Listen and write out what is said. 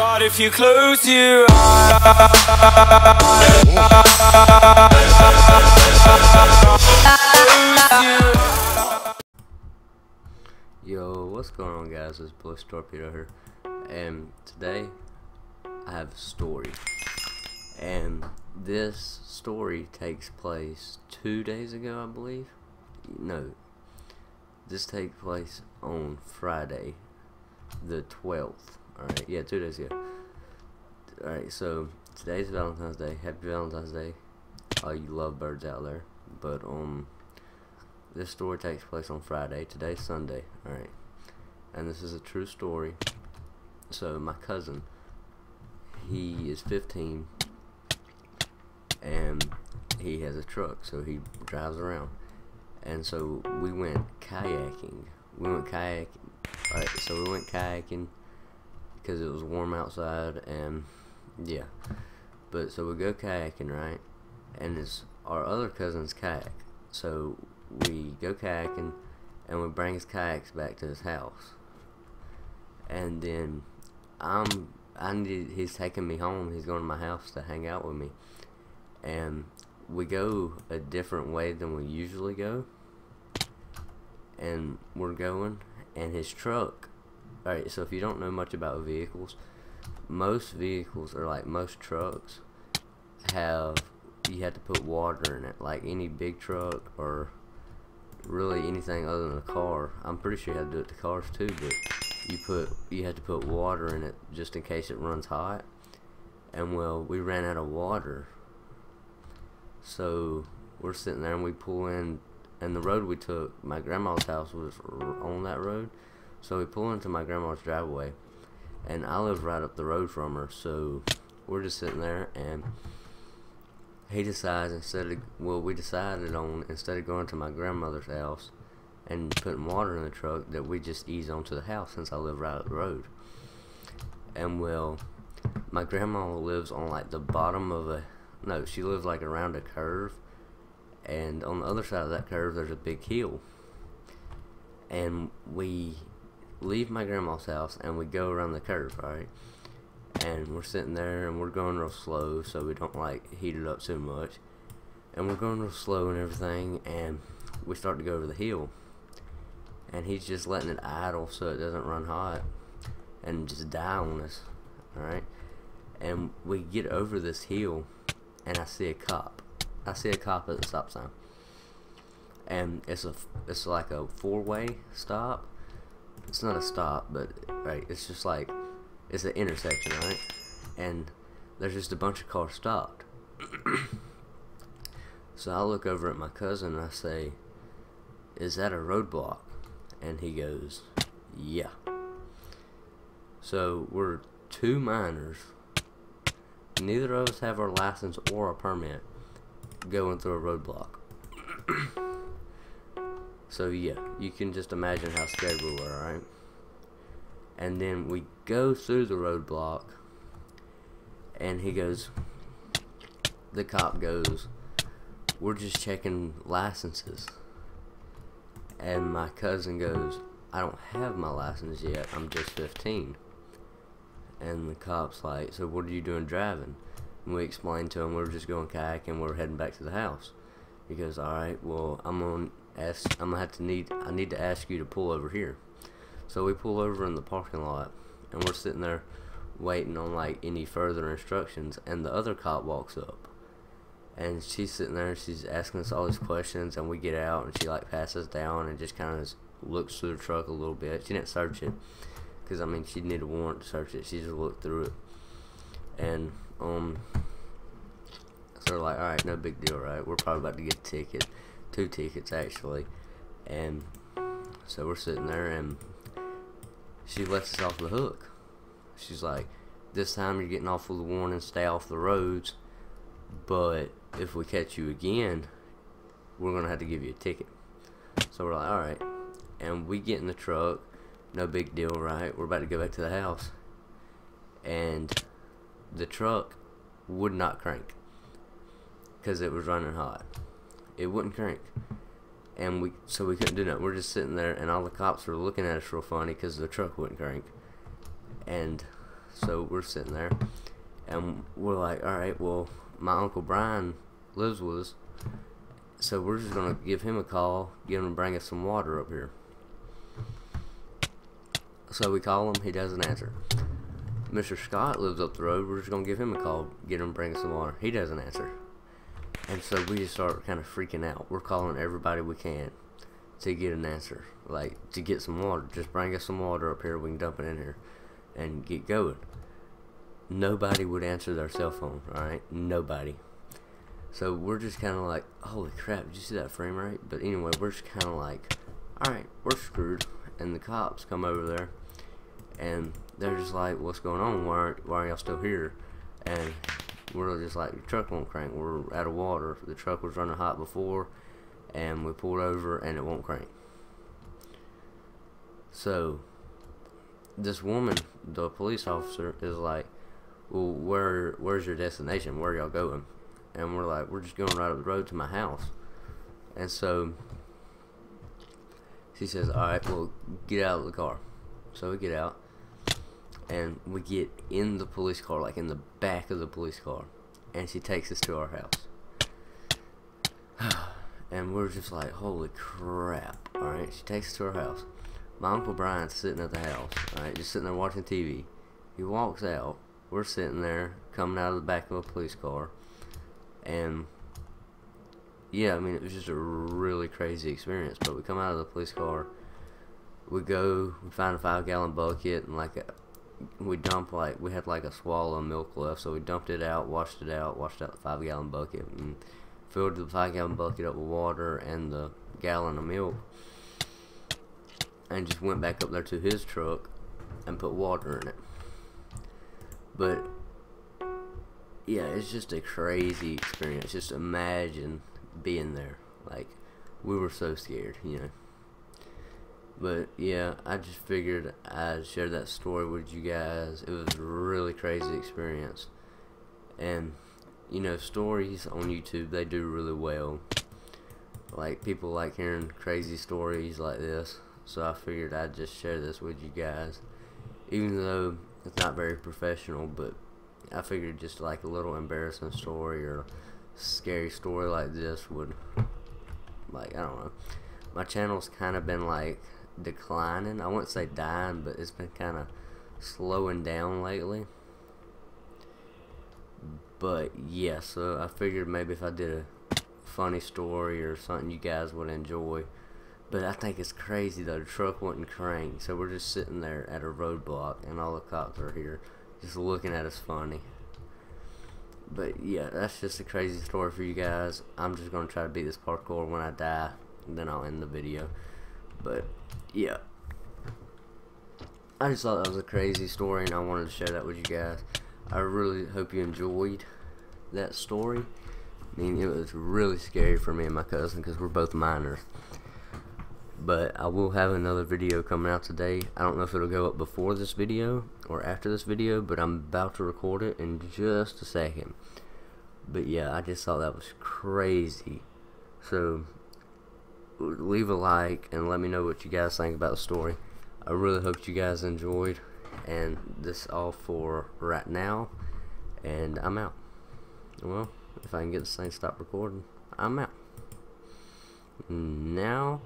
But if you close your eyes, Yo, what's going on, guys? It's Blue Torpedo here, and today I have a story, and this story takes place 2 days ago, I believe. No, this takes place on Friday, the 12th. Alright, yeah, 2 days ago. Alright, so today's Valentine's Day. Happy Valentine's Day, all you lovebirds out there. But this story takes place on Friday. Today's Sunday. Alright, and this is a true story. So my cousin, he is 15, and he has a truck, so he drives around. And so we went kayaking. Alright, so we went kayaking because it was warm outside, and yeah. But so we go kayaking, right? And it's our other cousin's kayak. So we go kayaking, and we bring his kayaks back to his house. And then he's taking me home. He's going to my house to hang out with me. And we go a different way than we usually go. And we're going, and his truck. Alright, so if you don't know much about vehicles, most vehicles, or like most trucks, you have to put water in it. Like any big truck, or really anything other than a car. I'm pretty sure you have to do it to cars too, but you have to put water in it just in case it runs hot. And well, we ran out of water, so we're sitting there and we pull in, and the road we took, my grandma's house was on that road, so we pull into my grandma's driveway, and I live right up the road from her. So we're just sitting there, and he decides we decided on, instead of going to my grandmother's house and putting water in the truck, that we just ease onto the house since I live right up the road. And well, my grandma lives on like the bottom of she lives like around a curve, and on the other side of that curve there's a big hill. And we leave my grandma's house and we go around the curve, right? And we're sitting there and we're going real slow so we don't like heat it up too much. And we're going real slow and everything, and we start to go over the hill, and he's just letting it idle so it doesn't run hot and just die on us. Alright, and we get over this hill, and I see a cop. I see a cop at the stop sign, and it's like a four-way stop. It's not a stop, but right, it's just like, it's an intersection, right? And there's just a bunch of cars stopped. So I look over at my cousin and I say, "Is that a roadblock?" And he goes, "Yeah." So we're two minors, neither of us have our license or a permit, going through a roadblock. So yeah, you can just imagine how scared we were, right? And then we go through the roadblock, and the cop goes, "We're just checking licenses." And my cousin goes, "I don't have my license yet, I'm just 15. And the cop's like, "So what are you doing driving?" And we explained to him we're just going kayaking, we're heading back to the house. He goes, "Alright, well, I need to ask you to pull over here." So we pull over in the parking lot, and we're sitting there waiting on like any further instructions, and the other cop walks up, and she's sitting there and she's asking us all these questions, and we get out and she like passes down and just kind of looks through the truck a little bit. She didn't search it, because I mean, she'd need a warrant to search it. She just looked through it, and so we're like, alright, no big deal, right? We're probably about to get a ticket, 2 tickets actually. And so we're sitting there, and she lets us off the hook. She's like, "This time you're getting off with a warning, stay off the roads, but if we catch you again, we're gonna have to give you a ticket." So we're like, alright. And we get in the truck, no big deal, right? We're about to go back to the house, and the truck would not crank because it was running hot. It wouldn't crank. And so we couldn't do nothing. We're just sitting there, and all the cops were looking at us real funny because the truck wouldn't crank. And So we're sitting there, and we're like, alright, well, my Uncle Brian lives with us, so we're just going to give him a call, get him to bring us some water up here. So we call him, he doesn't answer. Mr. Scott lives up the road, we're just going to give him a call, get him to bring us some water. He doesn't answer. And so we just start kind of freaking out. We're calling everybody we can to get an answer, like to get some water. Just bring us some water up here, we can dump it in here and get going. Nobody would answer their cell phone, alright? Nobody. So we're just kind of like, holy crap, did you see that frame rate? But anyway, we're just kind of like, alright, we're screwed. And the cops come over there, and they're just like, what's going on? Why are y'all still here? And we're just like, the truck won't crank. We're out of water. The truck was running hot before, and we pulled over, and it won't crank. So this woman, the police officer, is like, well, where's your destination? Where are y'all going? And we're like, we're just going right up the road to my house. And so she says, alright, well, get out of the car. So we get out, and we get in the police car, like in the back of the police car, and she takes us to our house. And we're just like, holy crap. Alright, she takes us to our house. My Uncle Brian's sitting at the house, alright, just sitting there watching TV. He walks out, we're sitting there, coming out of the back of a police car, and yeah, I mean, it was just a really crazy experience. But we come out of the police car, we find a 5-gallon bucket, and we dump, like, we had like a swallow of milk left, so we dumped it out, washed out the 5-gallon bucket, and filled the 5-gallon bucket up with water and the gallon of milk, and just went back up there to his truck and put water in it. But yeah, it's just a crazy experience. Just imagine being there. Like, we were so scared, you know. But yeah, I just figured I'd share that story with you guys. It was a really crazy experience. And you know, stories on YouTube, they do really well. Like, people like hearing crazy stories like this. So I figured I'd just share this with you guys, even though it's not very professional. But I figured just like a little embarrassing story or scary story like this would, like, I don't know, my channel's kind of been like declining. I wouldn't say dying, but it's been kind of slowing down lately. But yeah, so I figured maybe if I did a funny story or something you guys would enjoy. But I think it's crazy though, the truck wouldn't crank, so we're just sitting there at a roadblock and all the cops are here just looking at us funny. But yeah, that's just a crazy story for you guys. I'm just going to try to beat this parkour when I die, and then I'll end the video. But yeah, I just thought that was a crazy story, and I wanted to share that with you guys. I really hope you enjoyed that story. I mean, it was really scary for me and my cousin because we're both minors. But I will have another video coming out today. I don't know if it'll go up before this video or after this video, but I'm about to record it in just a second. But yeah, I just thought that was crazy. So leave a like and let me know what you guys think about the story. I really hope you guys enjoyed, and this is all for right now, and I'm out. Well, if I can get this thing to stop recording, I'm out. Now